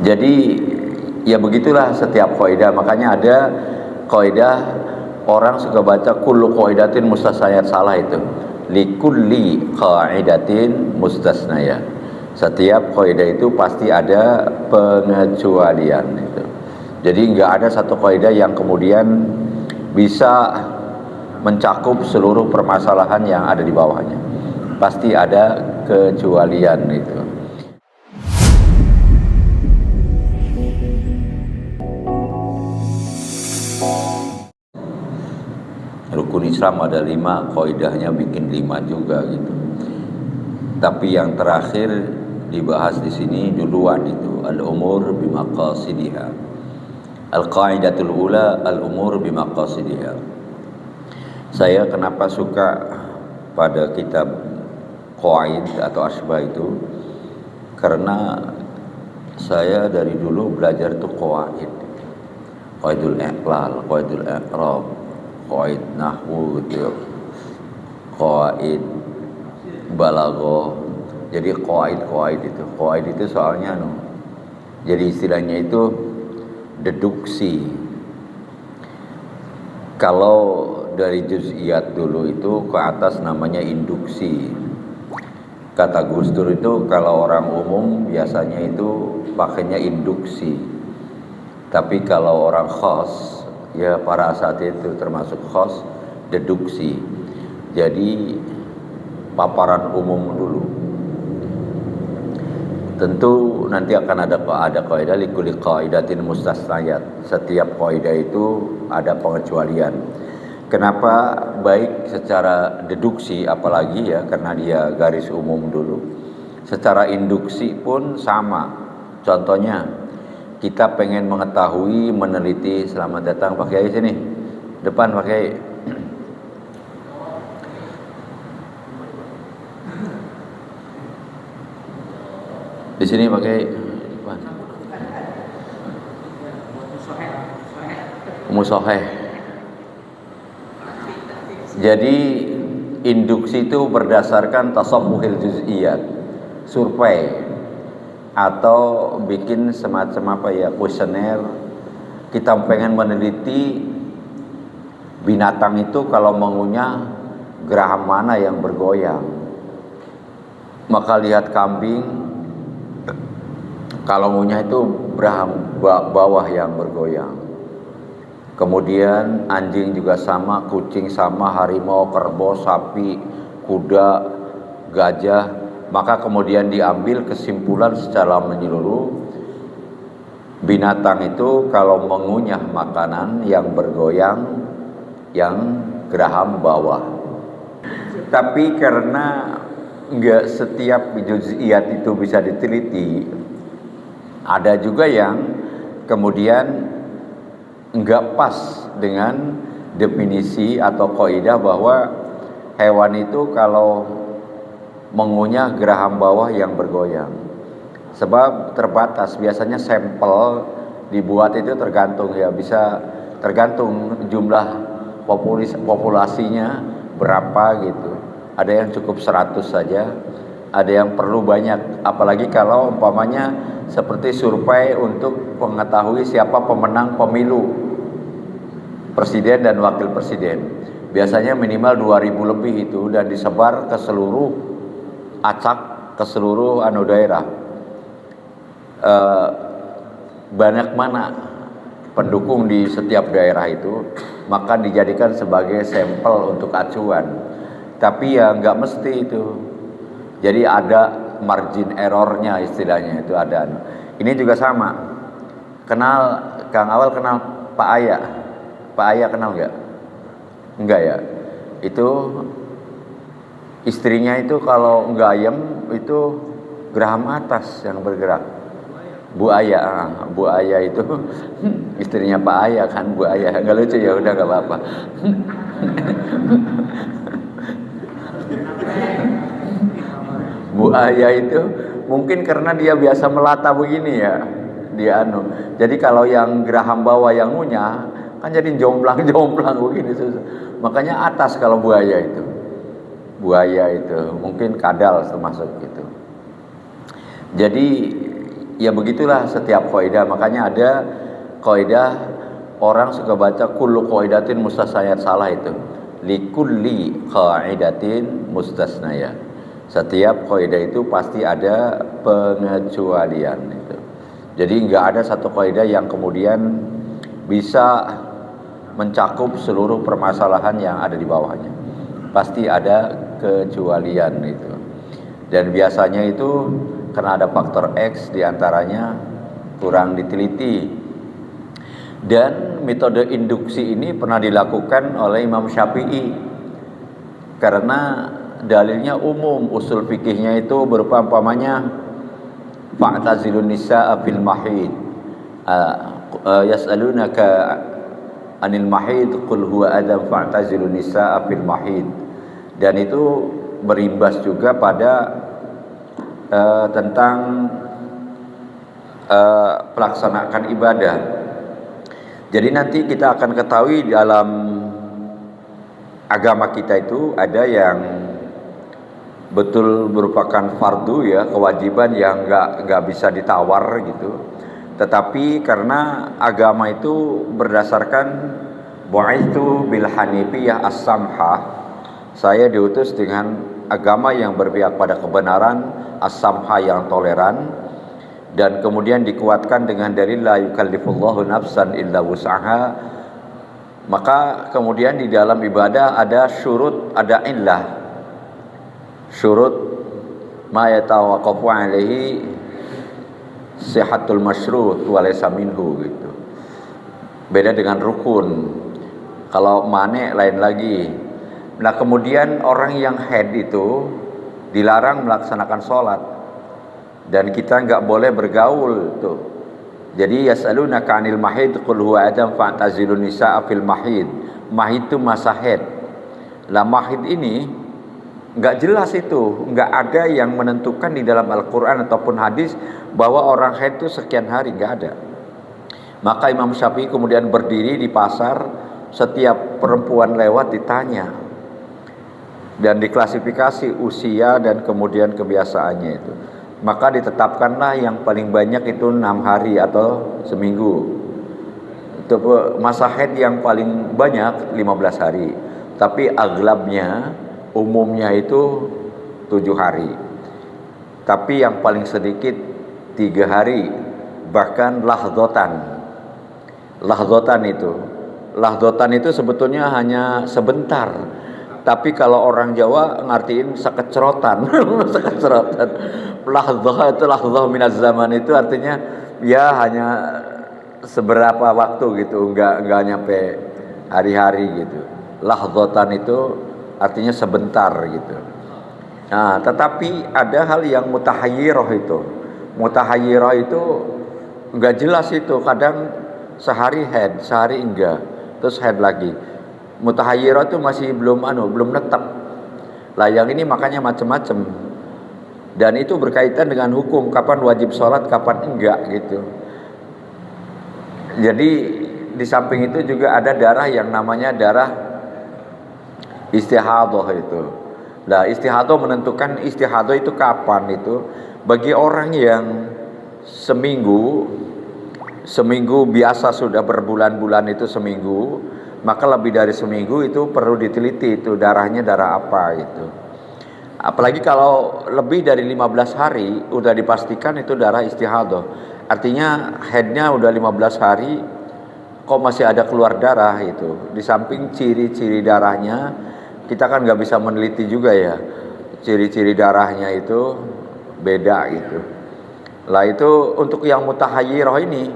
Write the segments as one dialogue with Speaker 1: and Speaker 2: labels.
Speaker 1: Jadi ya begitulah setiap kaidah. Makanya ada kaidah, orang suka baca kullu qaidatin mustasnayat, salah itu. Likulli qaidatin mustasnayat. Setiap kaidah itu pasti ada pengecualian itu. Jadi nggak ada satu kaidah yang kemudian bisa mencakup seluruh permasalahan yang ada di bawahnya. Pasti ada kecualian itu. Rukun Islam ada 5, qaidahnya bikin 5 juga gitu. Tapi yang terakhir dibahas di sini duluan itu al-umur bimaqasidiha. Al-qaidatul ula al-umur bimaqasidiha. Saya kenapa suka pada kitab qaid atau asbah itu, karena saya dari dulu belajar tuh qaid. Qaidul iqlal, qaidul i'rab, qaid nahwu gitu, qaid balaghah. Jadi qaid itu soalnya jadi istilahnya itu deduksi. Kalau dari juz'iyat dulu itu ke atas namanya induksi. Kata Gus Dur itu kalau orang umum biasanya itu pakainya induksi. Tapi kalau orang khos, ya para asatidz itu termasuk khos, deduksi. Jadi paparan umum dulu. Tentu nanti akan ada kaidah likulli qaidatin mustasnayat. Setiap kaidah itu ada pengecualian. Kenapa baik secara deduksi, apalagi ya karena dia garis umum dulu. Secara induksi pun sama. Contohnya, kita pengen mengetahui, meneliti. Selamat datang Pak Kiai sini. Depan Pak Kiai. Di sini pakai musoheh. Jadi induksi itu berdasarkan tasawwuhil juz'iyat, survei atau bikin semacam apa ya, kuesioner. Kita pengen meneliti binatang itu kalau mengunyah geraham mana yang bergoyang. Maka lihat kambing, kalau ngunyah itu geraham bawah yang bergoyang. Kemudian anjing juga sama, kucing sama, harimau, kerbau, sapi, kuda, gajah. Maka kemudian diambil kesimpulan secara menyeluruh, binatang itu kalau mengunyah makanan yang bergoyang, yang geraham bawah. Tapi karena enggak setiap juz'iyat itu bisa diteliti, ada juga yang kemudian enggak pas dengan definisi atau kaidah bahwa hewan itu kalau mengunyah geraham bawah yang bergoyang. Sebab terbatas, biasanya sampel dibuat itu tergantung ya, bisa tergantung jumlah populasinya berapa gitu. Ada yang cukup 100 saja, ada yang perlu banyak, apalagi kalau umpamanya seperti survei untuk mengetahui siapa pemenang pemilu presiden dan wakil presiden. Biasanya minimal 2000 lebih itu, dan disebar ke seluruh acak, ke seluruh daerah. Banyak mana pendukung di setiap daerah itu, maka dijadikan sebagai sampel untuk acuan. Tapi ya nggak mesti itu. Jadi ada margin errornya istilahnya itu ada. Ini juga sama. Kenal Kang Awal, kenal Pak Aya? Pak Aya kenal nggak? Enggak ya. Itu istrinya itu kalau nggak ayam itu geraham atas yang bergerak. Bu Aya itu istrinya Pak Aya kan, Bu Aya. Nggak lucu ya, udah nggak apa-apa. Bu Aya itu mungkin karena dia biasa melata begini ya, dia jadi kalau yang geraham bawah yang ngunyah kan jadi jomplang begini susah. Makanya atas kalau buaya itu mungkin kadal termasuk gitu. Jadi Ya begitulah setiap kaidah. Makanya ada kaidah orang suka baca kullu qaidatin mustasnayat, salah itu. Likulli qaidatin mustasnaya. Setiap kaidah itu pasti ada pengecualian itu. Jadi nggak ada satu kaidah yang kemudian bisa mencakup seluruh permasalahan yang ada di bawahnya. Pasti ada kecualian itu. Dan biasanya itu karena ada faktor X diantaranya kurang diteliti. Dan metode induksi ini pernah dilakukan oleh Imam Syafi'i karena dalilnya umum, usul fikihnya itu berupa umpamanya fa'tazilun nisaa fil mahid, yas'alunaka anil mahid qul huwa adam fa'tazilun nisaa fil mahid. Dan itu berimbas juga pada tentang pelaksanaan ibadah. Jadi nanti kita akan ketahui dalam agama kita itu ada yang betul merupakan fardu ya, kewajiban yang nggak bisa ditawar gitu. Tetapi karena agama itu berdasarkan bu'itsu bil hanifiyah as-samhah, saya diutus dengan agama yang berpihak pada kebenaran, as-samhah yang toleran, dan kemudian dikuatkan dengan dalil la yukallifullahu nafsan illa wus'aha. Maka kemudian di dalam ibadah ada syurut, ada illah. Syurut ma yatawaqqafu alaihi sihhatul masyrut wa laysa minhu gitu. Beda dengan rukun. Kalau mane lain lagi. Nah, kemudian orang yang haid itu dilarang melaksanakan sholat. Dan kita nggak boleh bergaul tuh. Jadi yas'alunaka 'anil mahid qul huwa adam fa'tazilun nisaa fil mahid. Mahid itu masa haid. Lah mahid ini nggak jelas itu, nggak ada yang menentukan di dalam Al-Qur'an ataupun hadis bahwa orang haid itu sekian hari, nggak ada. Maka Imam Syafi'i kemudian berdiri di pasar, setiap perempuan lewat ditanya dan diklasifikasi usia dan kemudian kebiasaannya itu. Maka ditetapkanlah yang paling banyak itu 6 hari atau seminggu. Itu masa haid yang paling banyak 15 hari. Tapi aglabnya, umumnya itu 7 hari. Tapi yang paling sedikit 3 hari. Bahkan lahdotan. Lahdotan itu sebetulnya hanya sebentar. Tapi kalau orang Jawa ngartiin sekecerotan. Sekecerotan. Lahdzah itu lahdzah minaz zaman itu artinya ya hanya seberapa waktu gitu, enggak nyampe hari-hari gitu. Lahdzatan itu artinya sebentar gitu. Nah, tetapi ada hal yang mutahayyirah itu. Mutahayyirah itu enggak jelas itu, kadang sehari haid, sehari enggak, terus haid lagi. Mutahayyirah itu masih belum netap. Lah yang ini makanya macam-macam. Dan itu berkaitan dengan hukum, kapan wajib sholat, kapan enggak gitu. Jadi di samping itu juga ada darah yang namanya darah istihadah itu. Nah, istihadah menentukan istihadah itu kapan itu. Bagi orang yang seminggu biasa sudah berbulan-bulan itu seminggu, maka lebih dari seminggu itu perlu diteliti itu darahnya darah apa itu. Apalagi kalau lebih dari 15 hari udah dipastikan itu darah istihadah. Artinya haidnya udah 15 hari kok masih ada keluar darah itu. Di samping ciri-ciri darahnya kita kan nggak bisa meneliti juga ya. Ciri-ciri darahnya itu beda gitu. Lah itu untuk yang mutahayyirah ini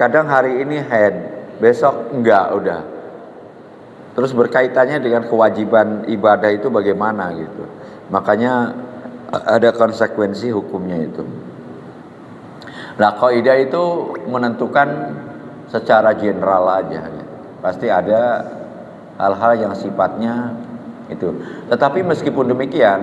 Speaker 1: kadang hari ini haid, besok enggak udah. Terus berkaitannya dengan kewajiban ibadah itu bagaimana gitu. Makanya ada konsekuensi hukumnya itu. Nah, kaidah itu menentukan secara general aja gitu. Pasti ada hal-hal yang sifatnya itu. Tetapi meskipun demikian,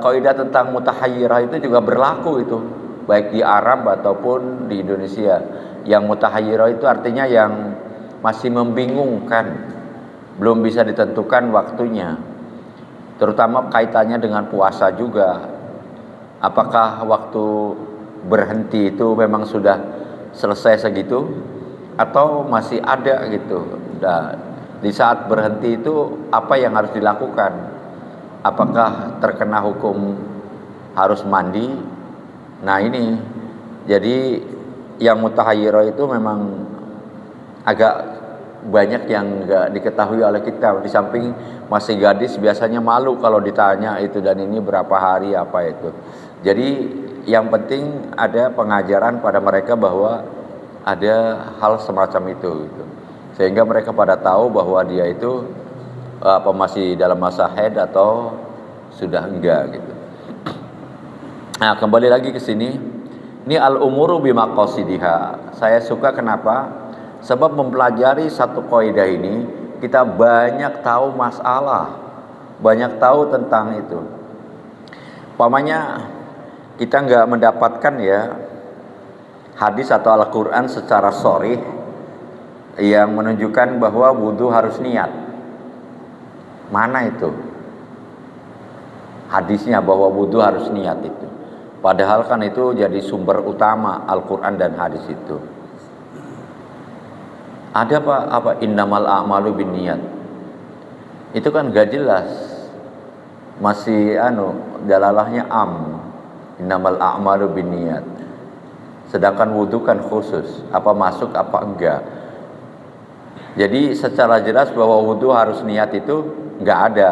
Speaker 1: kaidah tentang mutahayyirah itu juga berlaku itu, baik di Arab ataupun di Indonesia. Yang mutahayyirah itu artinya yang masih membingungkan, belum bisa ditentukan waktunya. Terutama kaitannya dengan puasa juga. Apakah waktu berhenti itu memang sudah selesai segitu atau masih ada gitu? Nah, di saat berhenti itu apa yang harus dilakukan? Apakah terkena hukum harus mandi? Nah ini, jadi yang mutahayyirah itu memang agak banyak yang nggak diketahui oleh kita. Di samping masih gadis biasanya malu kalau ditanya itu dan ini berapa hari apa itu. Jadi yang penting ada pengajaran pada mereka bahwa ada hal semacam itu gitu. Sehingga mereka pada tahu bahwa dia itu apa masih dalam masa haid atau sudah enggak gitu. Nah, kembali lagi ke sini. Ini al-umuru bimaqasidiha. Saya suka kenapa? Sebab mempelajari satu kaidah ini kita banyak tahu masalah, banyak tahu tentang itu. Umpamanya kita nggak mendapatkan ya hadis atau Al-Quran secara sharih yang menunjukkan bahwa wudhu harus niat. Mana itu hadisnya bahwa wudhu harus niat itu? Padahal kan itu jadi sumber utama Al-Quran dan hadis itu. Ada apa innamal a'malu binniyat. Itu kan gak jelas. Masih dalalahnya innamal a'malu binniyat. Sedangkan wudhu kan khusus, apa masuk apa enggak. Jadi secara jelas bahwa wudhu harus niat itu enggak ada.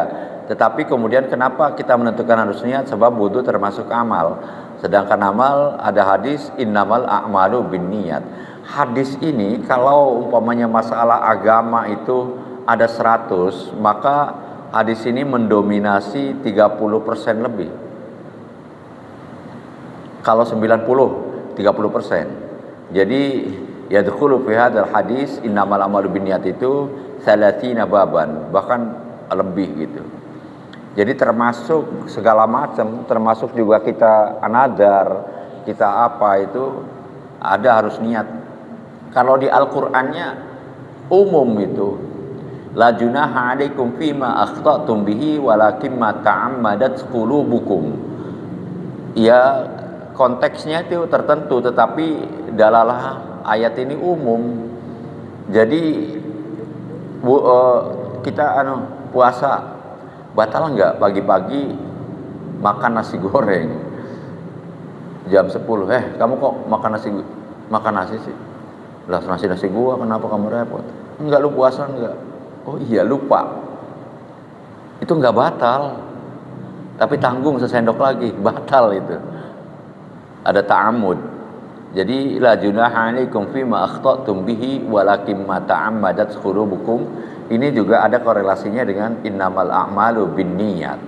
Speaker 1: Tetapi kemudian kenapa kita menentukan harus niat? Sebab wudhu termasuk amal. Sedangkan amal ada hadis innamal a'malu binniyat. Hadis ini kalau umpamanya masalah agama itu ada 100, maka hadis ini mendominasi 30% lebih. Kalau 90, 30%. Jadi yadkhulu fi hadzal hadis innamal a'malu binniyat itu 30 baban, bahkan lebih gitu. Jadi termasuk segala macam, termasuk juga kita anadar, kita apa itu ada harus niat. Kalau di Al-Qur'annya umum itu la junaha 'alaikum fima akhta'tum bihi walakin ma ta'ammadat qulubukum. Ya konteksnya itu tertentu, tetapi dalalah ayat ini umum. Jadi kita puasa batal enggak pagi-pagi makan nasi goreng jam 10. Kamu kok makan nasi sih? Lah nasi gua, kenapa kamu repot? Enggak, lu puasa enggak? Oh iya, lupa. Itu enggak batal. Tapi tanggung sesendok lagi, batal itu. Ada ta'ammud. Jadi la junaha 'alaikum fima akhta'tum bihi walakin ma ta'ammadat qulubukum. Ini juga ada korelasinya dengan innamal a'malu binniyat.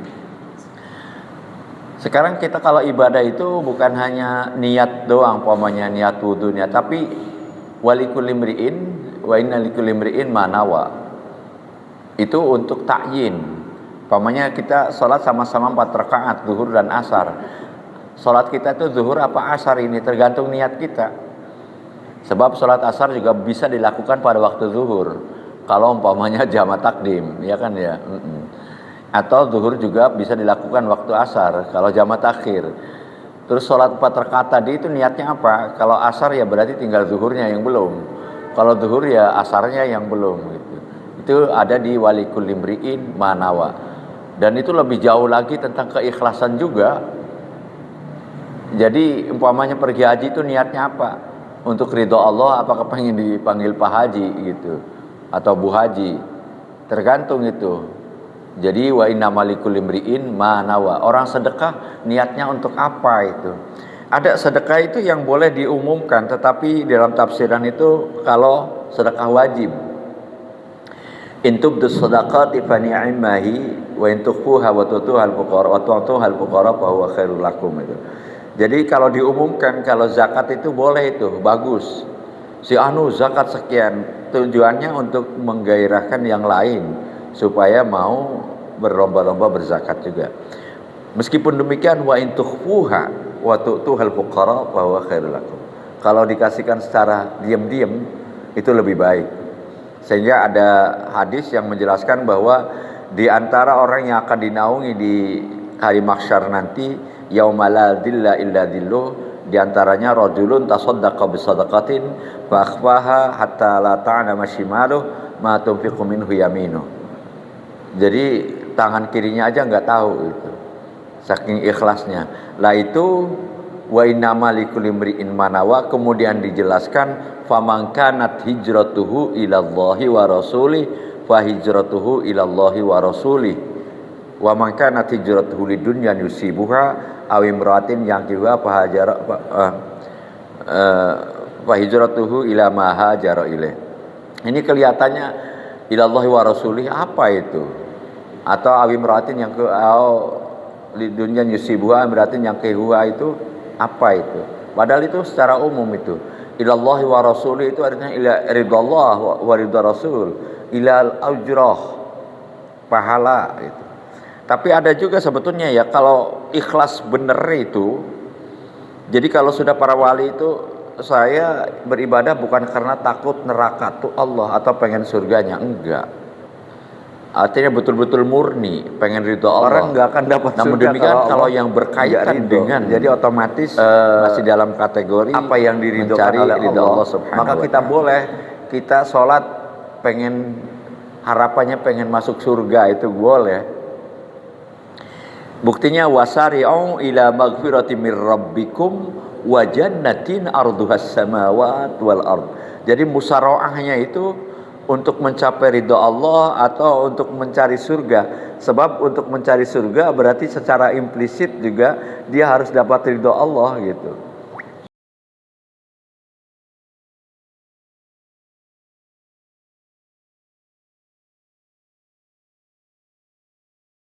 Speaker 1: Sekarang kita kalau ibadah itu bukan hanya niat doang, umpamanya niat wudu niat, tapi walikulli imri'in wa inna likulli imri'in ma nawa. Itu untuk takyin. Umpamanya kita sholat sama-sama 4 rakaat zuhur dan asar. Sholat kita itu zuhur apa asar ini tergantung niat kita. Sebab sholat asar juga bisa dilakukan pada waktu zuhur. Kalau umpamanya jama takdim, ya kan ya. Atau zuhur juga bisa dilakukan waktu asar kalau jama takhir. Terus sholat 4 rakaat tadi itu niatnya apa? Kalau asar ya berarti tinggal zuhurnya yang belum. Kalau zuhur ya asarnya yang belum gitu. Itu ada di walikul imri'in manawa. Dan itu lebih jauh lagi tentang keikhlasan juga. Jadi umpamanya pergi haji itu niatnya apa? Untuk ridho Allah, apakah pengen dipanggil Pak Haji gitu atau Bu Haji? Tergantung itu. Jadi wa innamal likulli imri'in ma nawa. Orang sedekah niatnya untuk apa itu? Ada sedekah itu yang boleh diumumkan, tetapi dalam tafsiran itu kalau sedekah wajib. In tubdus shadaqati fa ni'mahi wa in tukhfuha wa tutuhal fuqara wa tu'tuhal fuqara fa huwa khairul lakum itu. Jadi kalau diumumkan kalau zakat itu boleh itu, bagus. Si zakat sekian, tujuannya untuk menggairahkan yang lain supaya mau berlomba-lomba berzakat juga. Meskipun demikian wa in tukhfuha wa tu'tuhal fuqara fa huwa khairul lakum. Kalau dikasihkan secara diam-diam itu lebih baik. Sehingga ada hadis yang menjelaskan bahwa di antara orang yang akan dinaungi di hari mahsyar nanti yauma la dhilla illa dhilluh, di antaranya rajulun tasaddaqa bi sadaqatin fa akhfaha hatta la ta'lama shimaluh ma tunfiqu minhu yaminu. Jadi tangan kirinya aja nggak tahu itu, saking ikhlasnya. Lah itu wa innama likulli imri'in manawa, kemudian dijelaskan faman kanat hijratuhu ilallahi wa rasulih fa hijratuhu ilallahi wa rasulih wa man kanat hijratuhu lidunya yusibuha aw imra'atin yankihuha fa hijratuhu ila ma hajara ilaih. Ini kelihatannya ilallahi wa rasulih, apa itu? Atau aw imra'atin yang ke lidunya yusibuha, imra'atin yankihuha, itu apa itu? Padahal itu secara umum itu. Ilallahi wa rasulih itu artinya ila ridallah wa ridha rasul, ilal ujrah, pahala itu. Tapi ada juga sebetulnya ya, kalau ikhlas bener itu, jadi kalau sudah para wali itu, saya beribadah bukan karena takut neraka tuh Allah atau pengen surganya, enggak. Artinya betul-betul murni pengen ridho Allah. Orang enggak akan dapat surga. Namun demikian kalau yang berkaitan dengan, jadi otomatis masih dalam kategori apa yang diridhokan oleh Allah Subhanahu. Maka kita boleh, kita sholat pengen, harapannya pengen masuk surga, itu boleh. Buktinya wasari'u ila maghfirati mir rabbikum wa jannatin arduhas samawat wal ard. Jadi musaraahnya itu untuk mencapai ridho Allah atau untuk mencari surga. Sebab untuk mencari surga berarti secara implisit juga dia harus dapat ridho Allah gitu.